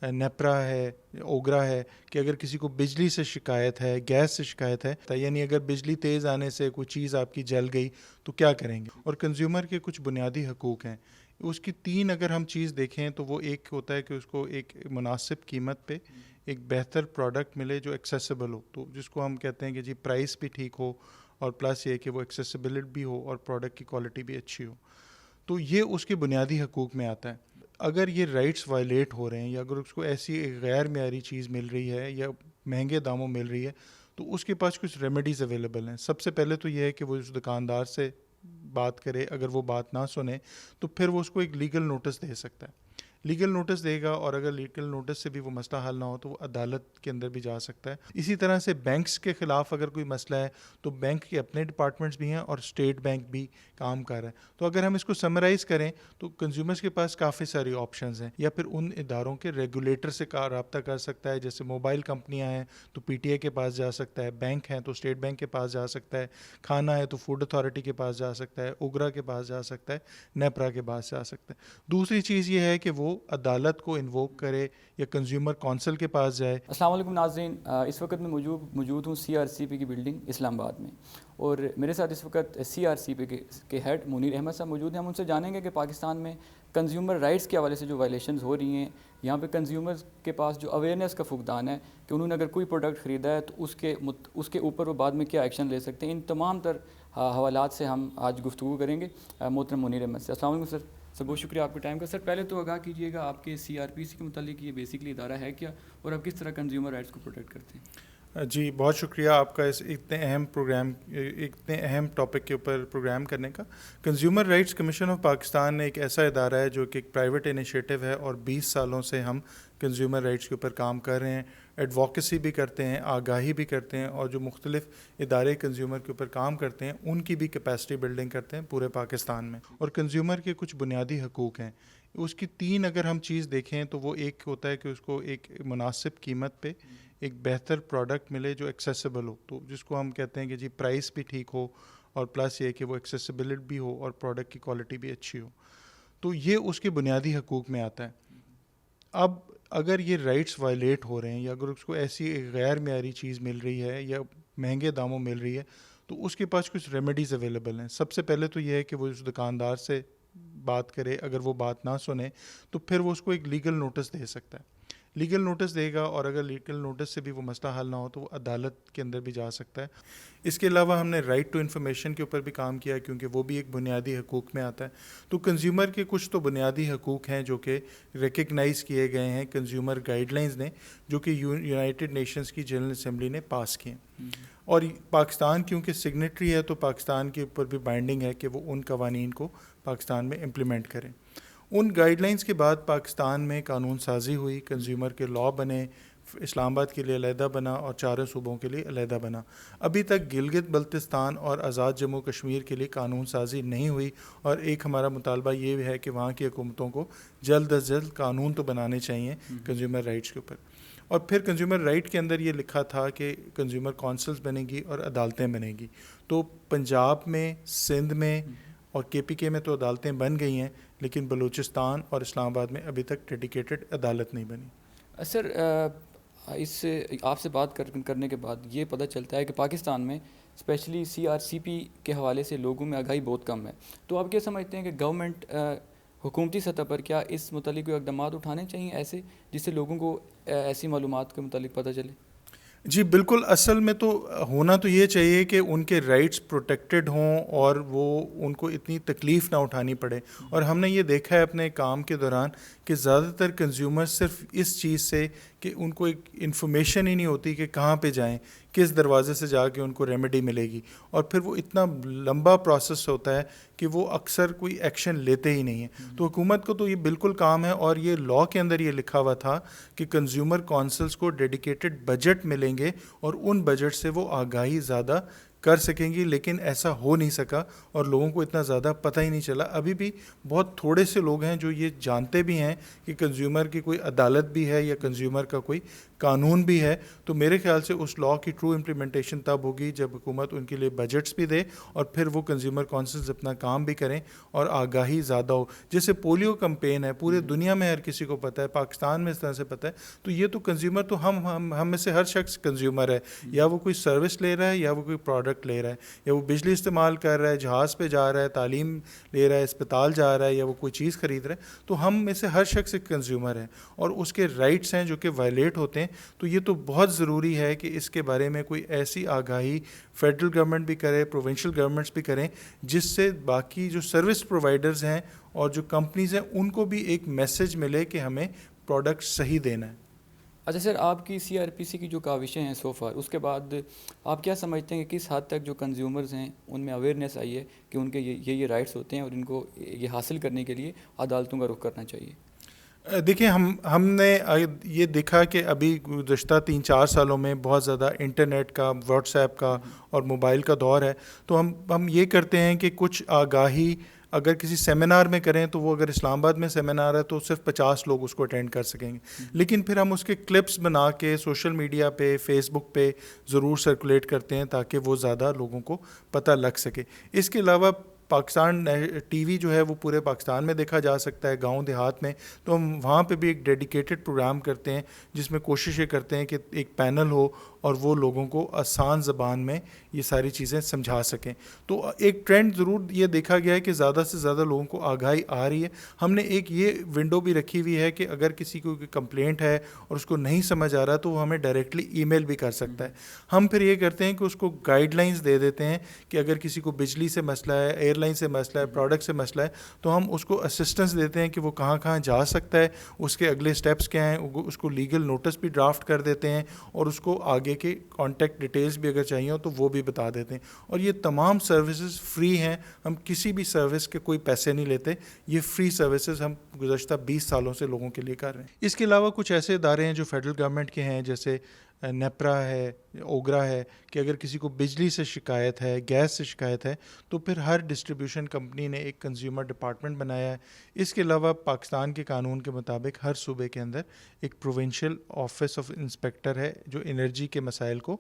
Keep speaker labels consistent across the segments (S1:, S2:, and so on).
S1: نیپرا ہے، اوگرا ہے، کہ اگر کسی کو بجلی سے شکایت ہے، گیس سے شکایت ہے، یعنی اگر بجلی تیز آنے سے کوئی چیز آپ کی جل گئی تو کیا کریں گے. اور کنزیومر کے کچھ بنیادی حقوق ہیں. اس کی تین اگر ہم چیز دیکھیں تو وہ ایک ہوتا ہے کہ اس کو ایک مناسب قیمت پہ ایک بہتر پروڈکٹ ملے جو ایکسیسیبل ہو، تو جس کو ہم کہتے ہیں کہ جی پرائس بھی ٹھیک ہو، اور پلس یہ کہ وہ ایکسیسیبلٹی بھی ہو اور پروڈکٹ کی کوالٹی بھی اچھی ہو. تو یہ اس کے بنیادی حقوق میں آتا ہے. اگر یہ رائٹس وائلیٹ ہو رہے ہیں یا اگر اس کو ایسی ایک غیر معیاری چیز مل رہی ہے یا مہنگے داموں مل رہی ہے، تو اس کے پاس کچھ ریمیڈیز اویلیبل ہیں. سب سے پہلے تو یہ ہے کہ وہ اس دکاندار سے بات کرے. اگر وہ بات نہ سنے تو پھر وہ اس کو ایک لیگل نوٹس دے سکتا ہے. لیگل نوٹس دے گا، اور اگر لیگل نوٹس سے بھی وہ مسئلہ حل نہ ہو تو وہ عدالت کے اندر بھی جا سکتا ہے. اسی طرح سے بینکس کے خلاف اگر کوئی مسئلہ ہے تو بینک کے اپنے ڈپارٹمنٹس بھی ہیں اور اسٹیٹ بینک بھی کام کر رہا ہے. تو اگر ہم اس کو سمرائز کریں تو کنزیومرز کے پاس کافی ساری آپشنز ہیں. یا پھر ان اداروں کے ریگولیٹر سے رابطہ کر سکتا ہے. جیسے موبائل کمپنیاں ہیں تو پی ٹی اے کے پاس جا سکتا ہے، بینک ہیں تو اسٹیٹ بینک کے پاس جا سکتا ہے، کھانا ہے تو فوڈ اتھارٹی کے پاس جا سکتا ہے، اوگرا کے پاس جا سکتا ہے، نیپرا کے پاس جا سکتا ہے. دوسری چیز یہ ہے کہ وہ عدالت کو انووک کرے یا کنزیومر کونسل کے پاس جائے.
S2: السلام علیکم ناظرین، اس وقت میں موجود ہوں سی آر سی پی کی بلڈنگ اسلام آباد میں، اور میرے ساتھ اس وقت سی آر سی پی کے ہیڈ منیر احمد صاحب موجود ہیں. ہم ان سے جانیں گے کہ پاکستان میں کنزیومر رائٹس کے حوالے سے جو وائلیشنز ہو رہی ہیں، یہاں پہ کنزیومرز کے پاس جو اویئرنیس کا فقدان ہے کہ انہوں نے اگر کوئی پروڈکٹ خریدا ہے تو اس کے اوپر وہ بعد میں کیا ایکشن لے سکتے ہیں. ان تمام تر حوالات سے ہم آج گفتگو کریں گے محترم منیر احمد سے. السلام علیکم سر، بہت شکریہ آپ کے ٹائم کا. سر پہلے تو آگاہ کیجیے گا آپ کے سی آر پی سی کے متعلق یہ بیسکلی ادارہ ہے کیا، اور آپ کس طرح کنزیومر رائٹس کو پروٹیکٹ کرتے ہیں؟
S1: جی بہت شکریہ آپ کا اس اتنے اہم ٹاپک کے اوپر پروگرام کرنے کا. Consumer rights commission of Pakistan ایک ایسا ادارہ ہے جو کہ ایک پرائیویٹ انیشیٹو ہے، اور 20 سالوں سے ہم کنزیومر رائٹس کے اوپر کام کر رہے ہیں. ایڈووکیسی بھی کرتے ہیں، آگاہی بھی کرتے ہیں، اور جو مختلف ادارے کنزیومر کے اوپر کام کرتے ہیں ان کی بھی کیپیسٹی بلڈنگ کرتے ہیں پورے پاکستان میں. اور کنزیومر کے کچھ بنیادی حقوق ہیں. اس کی تین اگر ہم چیز دیکھیں تو وہ ایک ہوتا ہے کہ اس کو ایک مناسب قیمت پہ ایک بہتر پروڈکٹ ملے جو ایکسیسیبل ہو، تو جس کو ہم کہتے ہیں کہ جی پرائس بھی ٹھیک ہو، اور پلس یہ کہ وہ ایکسیسیبلٹی بھی ہو اور پروڈکٹ کی کوالٹی بھی اچھی ہو. تو یہ اس کے بنیادی حقوق میں آتا ہے. اب اگر یہ رائٹس وائلیٹ ہو رہے ہیں یا اگر اس کو ایسی ایک غیر معیاری چیز مل رہی ہے یا مہنگے داموں مل رہی ہے تو اس کے پاس کچھ ریمیڈیز اویلیبل ہیں. سب سے پہلے تو یہ ہے کہ وہ اس دکاندار سے بات کرے. اگر وہ بات نہ سنے تو پھر وہ اس کو ایک لیگل نوٹس دے سکتا ہے. لیگل نوٹس دے گا، اور اگر لیگل نوٹس سے بھی وہ مسئلہ حل نہ ہو تو وہ عدالت کے اندر بھی جا سکتا ہے. اس کے علاوہ ہم نے رائٹ ٹو انفارمیشن کے اوپر بھی کام کیا کیونکہ وہ بھی ایک بنیادی حقوق میں آتا ہے. تو کنزیومر کے کچھ تو بنیادی حقوق ہیں جو کہ ریکگنائز کیے گئے ہیں کنزیومر گائیڈ لائنز نے، جو کہ یونائٹڈ نیشنز کی جنرل اسمبلی نے پاس کیے ہیں. اور پاکستان کیونکہ سگنیٹری ہے تو پاکستان کے اوپر بھی بائنڈنگ ہے کہ وہ ان قوانین کو پاکستان میں امپلیمنٹ کریں. ان گائیڈ لائنز کے بعد پاکستان میں قانون سازی ہوئی، کنزیومر کے لاء بنے، اسلام آباد کے لیے علیحدہ بنا اور چاروں صوبوں کے لیے علیحدہ بنا. ابھی تک گلگت بلتستان اور آزاد جموں کشمیر کے لیے قانون سازی نہیں ہوئی، اور ایک ہمارا مطالبہ یہ ہے کہ وہاں کی حکومتوں کو جلد از جلد قانون تو بنانے چاہیے کنزیومر رائٹس کے اوپر. اور پھر کنزیومر رائٹ کے اندر یہ لکھا تھا کہ کنزیومر کونسلز بنے گی اور عدالتیں بنے گی. تو پنجاب میں، سندھ میں اور کے پی کے میں تو عدالتیں بن گئی ہیں، لیکن بلوچستان اور اسلام آباد میں ابھی تک ڈیڈیکیٹڈ عدالت نہیں بنی.
S2: سر اس سے آپ سے بات کرنے کے بعد یہ پتہ چلتا ہے کہ پاکستان میں اسپیشلی سی آر سی پی کے حوالے سے لوگوں میں آگاہی بہت کم ہے. تو آپ کیا سمجھتے ہیں کہ گورنمنٹ حکومتی سطح پر کیا اس متعلق کوئی اقدامات اٹھانے چاہیے ایسے جس سے لوگوں کو ایسی معلومات کے متعلق پتہ چلے؟
S1: جی بالکل. اصل میں تو ہونا تو یہ چاہیے کہ ان کے رائٹس پروٹیکٹڈ ہوں اور وہ ان کو اتنی تکلیف نہ اٹھانی پڑے. اور ہم نے یہ دیکھا ہے اپنے کام کے دوران کہ زیادہ تر کنزیومر صرف اس چیز سے کہ ان کو ایک انفارمیشن ہی نہیں ہوتی کہ کہاں پہ جائیں، کس دروازے سے جا کے ان کو ریمیڈی ملے گی، اور پھر وہ اتنا لمبا پروسیس ہوتا ہے کہ وہ اکثر کوئی ایکشن لیتے ہی نہیں ہیں. تو حکومت کو تو یہ بالکل کام ہے، اور یہ لاء کے اندر یہ لکھا ہوا تھا کہ کنزیومر کونسلز کو ڈیڈیکیٹڈ بجٹ ملیں گے، اور ان بجٹ سے وہ آگاہی زیادہ کر سکیں گی، لیکن ایسا ہو نہیں سکا اور لوگوں کو اتنا زیادہ پتہ ہی نہیں چلا. ابھی بھی بہت تھوڑے سے لوگ ہیں جو یہ جانتے بھی ہیں کہ کنزیومر کی کوئی عدالت بھی ہے یا کنزیومر کا کوئی قانون بھی ہے. تو میرے خیال سے اس لاء کی ٹرو امپلیمنٹیشن تب ہوگی جب حکومت ان کے لیے بجٹس بھی دے اور پھر وہ کنزیومر کونسلز اپنا کام بھی کریں اور آگاہی زیادہ ہو. جیسے پولیو کمپین ہے، پورے دنیا میں ہر کسی کو پتہ ہے، پاکستان میں اس طرح سے پتہ ہے. تو یہ تو کنزیومر تو ہم میں سے ہر شخص کنزیومر ہے، یا وہ کوئی سروس لے رہا ہے یا وہ کوئی پروڈکٹ لے رہا ہے، یا وہ بجلی استعمال کر رہا ہے، جہاز پہ جا رہا ہے، تعلیم لے رہا ہے، اسپتال جا رہا ہے، یا وہ کوئی چیز خرید رہا ہے. تو ہم میں سے ہر شخص ایک کنزیومر ہے اور اس کے رائٹس ہیں جو کہ وائلیٹ ہوتے ہیں. تو یہ تو بہت ضروری ہے کہ اس کے بارے میں کوئی ایسی آگاہی فیڈرل گورنمنٹ بھی کرے، پروونشل گورنمنٹس بھی کریں، جس سے باقی جو سروس پرووائڈرز ہیں اور جو کمپنیز ہیں ان کو بھی ایک میسج ملے کہ ہمیں پروڈکٹ صحیح دینا ہے.
S2: اچھا سر، آپ کی سی آر پی سی کی جو کاوشیں ہیں سو فار، اس کے بعد آپ کیا سمجھتے ہیں کہ کس حد تک جو کنزیومرز ہیں ان میں اویئرنیس آئی ہے کہ ان کے یہ رائٹس ہوتے ہیں اور ان کو یہ حاصل کرنے کے لیے عدالتوں کا رخ کرنا چاہیے؟
S1: دیکھیں، ہم نے یہ دیکھا کہ ابھی گزشتہ 3-4 سالوں میں بہت زیادہ انٹرنیٹ کا، واٹس ایپ کا اور موبائل کا دور ہے. تو ہم یہ کرتے ہیں کہ کچھ آگاہی اگر کسی سیمینار میں کریں تو وہ اگر اسلام آباد میں سیمینار ہے تو صرف 50 لوگ اس کو اٹینڈ کر سکیں گے، لیکن پھر ہم اس کے کلپس بنا کے سوشل میڈیا پہ، فیس بک پہ ضرور سرکولیٹ کرتے ہیں تاکہ وہ زیادہ لوگوں کو پتہ لگ سکے. اس کے علاوہ پاکستان ٹی وی جو ہے وہ پورے پاکستان میں دیکھا جا سکتا ہے، گاؤں دیہات میں. تو ہم وہاں پہ بھی ایک ڈیڈیکیٹڈ پروگرام کرتے ہیں جس میں کوشش یہ کرتے ہیں کہ ایک پینل ہو اور وہ لوگوں کو آسان زبان میں یہ ساری چیزیں سمجھا سکیں. تو ایک ٹرینڈ ضرور یہ دیکھا گیا ہے کہ زیادہ سے زیادہ لوگوں کو آگاہی آ رہی ہے. ہم نے ایک یہ ونڈو بھی رکھی ہوئی ہے کہ اگر کسی کو کمپلینٹ ہے اور اس کو نہیں سمجھ آ رہا تو وہ ہمیں ڈائریکٹلی ای میل بھی کر سکتا ہے. ہم پھر یہ کرتے ہیں کہ اس کو گائیڈ لائنز دے دیتے ہیں کہ اگر کسی کو بجلی سے مسئلہ ہے، ایئر لائن سے مسئلہ ہے، پروڈکٹ سے مسئلہ ہے، تو ہم اس کو اسسٹنس دیتے ہیں کہ وہ کہاں کہاں جا سکتا ہے، اس کے اگلے سٹیپس کیا ہیں. اس کو لیگل نوٹس بھی ڈرافٹ کر دیتے ہیں اور اس کو آگے کے کانٹیکٹ ڈیٹیلز بھی اگر چاہیے ہو تو وہ بھی بتا دیتے ہیں. اور یہ تمام سروسز فری ہیں، ہم کسی بھی سروس کے کوئی پیسے نہیں لیتے. یہ فری سروسز ہم گزشتہ 20 سالوں سے لوگوں کے لیے کر رہے ہیں. اس کے علاوہ کچھ ایسے ادارے ہیں جو فیڈرل گورنمنٹ کے ہیں، جیسے نیپرا ہے، اوگرا ہے، کہ اگر کسی کو بجلی سے شکایت ہے، گیس سے شکایت ہے، تو پھر ہر ڈسٹریبیوشن کمپنی نے ایک کنزیومر ڈپارٹمنٹ بنایا ہے. اس کے علاوہ پاکستان کے قانون کے مطابق ہر صوبے کے اندر ایک پروونشل آفس آف انسپیکٹر ہے جو انرجی کے مسائل کو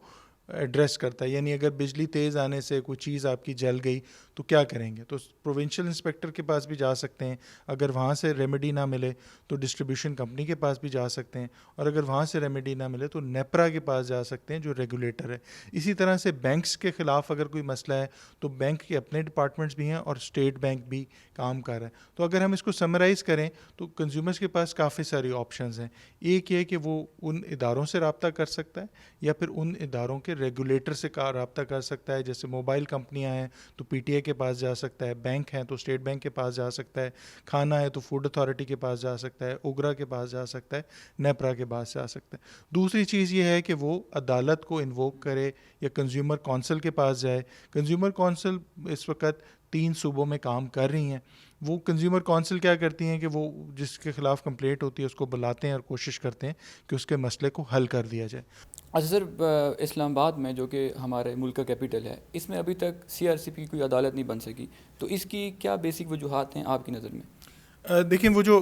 S1: ایڈریس کرتا ہے. یعنی اگر بجلی تیز آنے سے کوئی چیز آپ کی جل گئی تو کیا کریں گے، تو پروونشل انسپیکٹر کے پاس بھی جا سکتے ہیں. اگر وہاں سے ریمیڈی نہ ملے تو ڈسٹریبیوشن کمپنی کے پاس بھی جا سکتے ہیں، اور اگر وہاں سے ریمیڈی نہ ملے تو نیپرا کے پاس جا سکتے ہیں جو ریگولیٹر ہے. اسی طرح سے بینکس کے خلاف اگر کوئی مسئلہ ہے تو بینک کے اپنے ڈپارٹمنٹس بھی ہیں اور اسٹیٹ بینک بھی کام کر رہا ہے. تو اگر ہم اس کو سمرائز کریں تو کنزیومرز کے پاس کافی ساری آپشنز ہیں. ایک یہ کہ وہ ان اداروں سے رابطہ کر سکتا ہے یا پھر ان اداروں کے ریگولیٹر سے رابطہ کر سکتا ہے. جیسے موبائل کمپنیاں ہیں تو پی ٹی اے کے پاس جا سکتا ہے، بینک ہیں تو اسٹیٹ بینک کے پاس جا سکتا ہے، کھانا ہے تو فوڈ اتھارٹی کے پاس جا سکتا ہے، اوگرا کے پاس جا سکتا ہے، نیپرا کے پاس جا سکتا ہے. دوسری چیز یہ ہے کہ وہ عدالت کو انووک کرے یا کنزیومر کونسل کے پاس جائے. کنزیومر کونسل اس وقت 3 صوبوں میں کام کر رہی ہیں. وہ کنزیومر کونسل کیا کرتی ہیں کہ وہ جس کے خلاف کمپلینٹ ہوتی ہے اس کو بلاتے ہیں اور کوشش کرتے ہیں کہ اس کے مسئلے کو حل کر دیا جائے.
S2: اچھا سر، اسلام آباد میں جو کہ ہمارے ملک کا کیپٹل ہے، اس میں ابھی تک سی آر سی پی کی کوئی عدالت نہیں بن سکی، تو اس کی کیا بیسک وجوہات ہیں آپ کی نظر میں؟
S1: دیکھیں، وہ جو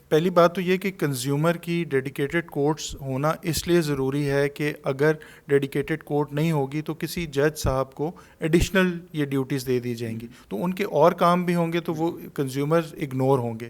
S1: پہلی بات تو یہ کہ کنزیومر کی ڈیڈیکیٹڈ کورٹس ہونا اس لیے ضروری ہے کہ اگر ڈیڈیکیٹڈ کورٹ نہیں ہوگی تو کسی جج صاحب کو ایڈیشنل یہ ڈیوٹیز دے دی جائیں گی، تو ان کے اور کام بھی ہوں گے تو وہ کنزیومرز اگنور ہوں گے.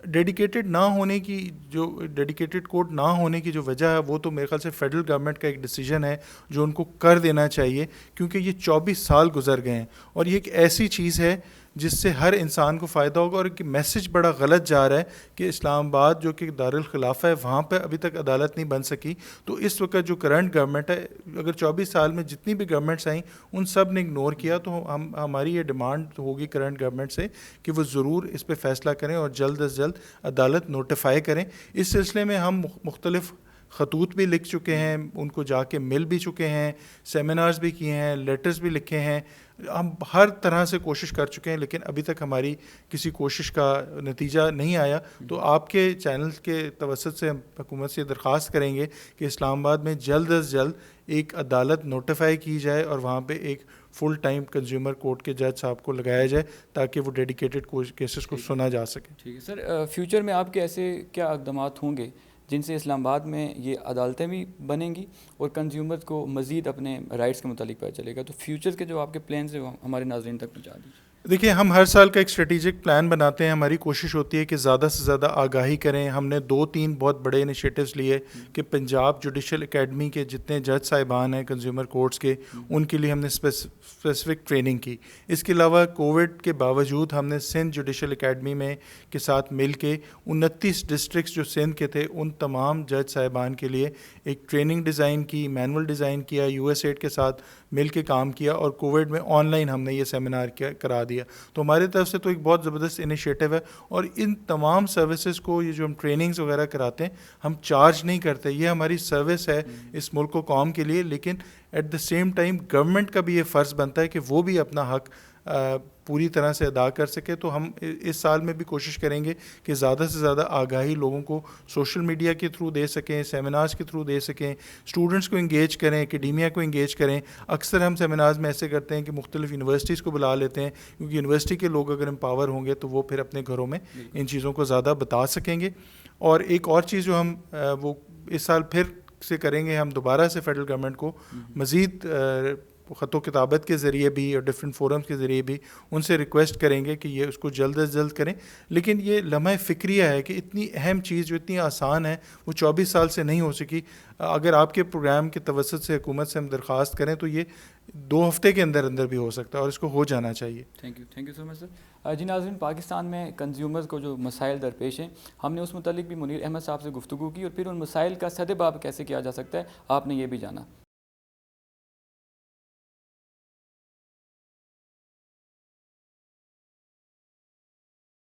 S1: ڈیڈیکیٹڈ نہ ہونے کی جو ڈیڈیکیٹڈ کورٹ نہ ہونے کی جو وجہ ہے وہ تو میرے خیال سے فیڈرل گورنمنٹ کا ایک ڈیسیجن ہے جو ان کو کر دینا چاہیے، کیونکہ یہ 24 سال گزر گئے ہیں اور یہ ایک ایسی چیز ہے جس سے ہر انسان کو فائدہ ہوگا. اور ایک میسج بڑا غلط جا رہا ہے کہ اسلام آباد جو کہ دارالخلافہ ہے وہاں پہ ابھی تک عدالت نہیں بن سکی. تو اس وقت جو کرنٹ گورنمنٹ ہے، اگر 24 سال میں جتنی بھی گورنمنٹس آئیں ان سب نے اگنور کیا، تو ہماری یہ ڈیمانڈ ہوگی کرنٹ گورنمنٹ سے کہ وہ ضرور اس پہ فیصلہ کریں اور جلد از جلد عدالت نوٹیفائی کریں. اس سلسلے میں ہم مختلف خطوط بھی لکھ چکے ہیں، ان کو جا کے مل بھی چکے ہیں، سیمینارز بھی کیے ہیں، لیٹرز بھی لکھے ہیں، ہم ہر طرح سے کوشش کر چکے ہیں، لیکن ابھی تک ہماری کسی کوشش کا نتیجہ نہیں آیا. تو آپ کے چینل کے توسط سے ہم حکومت سے درخواست کریں گے کہ اسلام آباد میں جلد از جلد ایک عدالت نوٹیفائی کی جائے اور وہاں پہ ایک فل ٹائم کنزیومر کورٹ کے جج صاحب کو لگایا جائے تاکہ وہ ڈیڈیکیٹڈ کیسز کو سنا جا سکے.
S2: ٹھیک ہے سر. فیوچر میں آپ کے ایسے کیا اقدامات ہوں گے جن سے اسلام آباد میں یہ عدالتیں بھی بنیں گی اور کنزیومرز کو مزید اپنے رائٹس کے متعلق پتہ چلے گا؟ تو فیوچر کے جو آپ کے پلانز ہیں وہ ہمارے ناظرین تک پہنچا دیجیے.
S1: دیکھیے ہم ہر سال کا ایک اسٹریٹجک پلان بناتے ہیں. ہماری کوشش ہوتی ہے کہ زیادہ سے زیادہ آگاہی کریں. ہم نے 2-3 بہت بڑے انیشیٹوز لیے کہ پنجاب جوڈیشل اکیڈمی کے جتنے جج صاحبان ہیں کنزیومر کورٹس کے ان کے لیے ہم نے اسپیسیفک ٹریننگ کی. اس کے علاوہ کووڈ کے باوجود ہم نے سندھ جوڈیشل اکیڈمی میں کے ساتھ مل کے 29 ڈسٹرکٹس جو سندھ کے تھے ان تمام جج صاحبان کے لیے ایک ٹریننگ ڈیزائن کی, مینول ڈیزائن کیا, USAID کے ساتھ مل کے کام کیا اور کووڈ میں آن لائن ہم نے یہ سیمینار کرا دیا. تو ہماری طرف سے تو ایک بہت زبردست انیشیٹو ہے. اور ان تمام سروسز کو یہ جو ہم ٹریننگز وغیرہ کراتے ہیں ہم چارج نہیں کرتے, یہ ہماری سروس ہے اس ملک و قوم کے لیے. لیکن at the same time government کا بھی یہ فرض بنتا ہے کہ وہ بھی اپنا حق پوری طرح سے ادا کر سکے. تو ہم اس سال میں بھی کوشش کریں گے کہ زیادہ سے زیادہ آگاہی لوگوں کو سوشل میڈیا کے تھرو دے سکیں, سیمینارز کے تھرو دے سکیں, اسٹوڈنٹس کو انگیج کریں, اکیڈیمیا کو انگیج کریں. اکثر ہم سیمینارز میں ایسے کرتے ہیں کہ مختلف یونیورسٹیز کو بلا لیتے ہیں کیونکہ یونیورسٹی کے لوگ اگر امپاور ہوں گے تو وہ پھر اپنے گھروں میں ان چیزوں کو زیادہ بتا سکیں گے. اور ایک اور چیز جو ہم وہ اس سال پھر سے کریں گے, ہم دوبارہ سے فیڈرل گورنمنٹ کو مزید خط و کتابت کے ذریعے بھی اور ڈفرینٹ فورمز کے ذریعے بھی ان سے ریکویسٹ کریں گے کہ یہ اس کو جلد از جلد کریں. لیکن یہ لمحہ فکریہ ہے کہ اتنی اہم چیز جو اتنی آسان ہے وہ 24 سال سے نہیں ہو سکی. اگر آپ کے پروگرام کے توسط سے حکومت سے ہم درخواست کریں تو یہ 2 ہفتے کے اندر اندر بھی ہو سکتا ہے اور اس کو ہو جانا چاہیے.
S2: تھینک یو سو مچ سر. جی ناظرین, پاکستان میں کنزیومرز کو جو مسائل درپیش ہیں ہم نے اس متعلق بھی منیر احمد صاحب سے گفتگو کی اور پھر ان مسائل کا سد باب کیسے کیا جا سکتا ہے آپ نے یہ بھی جانا.